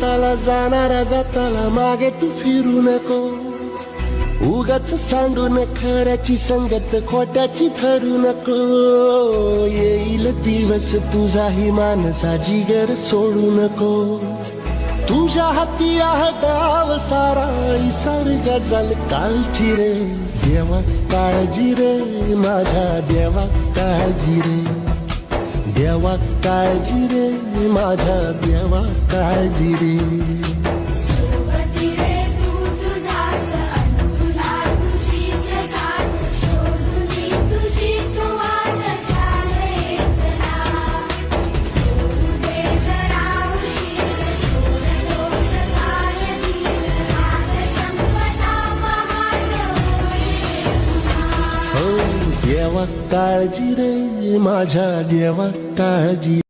हाताला जाणारा जाताला मागे तू फिरू नको. उगाच सांडून खऱ्याची संगत खोट्याची ठरू नको. येईल दिवस तुझाही मानसा जिगर सोडू नको. तुझ्या हाती आहे डाव सारा इसार गजल कालची रे. देवा काळजी रे माझ्या देवा काळजी रे. देवा काळजी रे माझ्या देवा काळजी रे. सोबती रे तू तुझाच अन तुला तुझीच साथ. शोधून तुझी तू वाट चाले एकला. सोडू दे जरा उशीर सोड दोष काय धीर. हात संपदा पहाट होईल पुन्हा. हो देवा काळजी रे माझ्या देवा काळजी.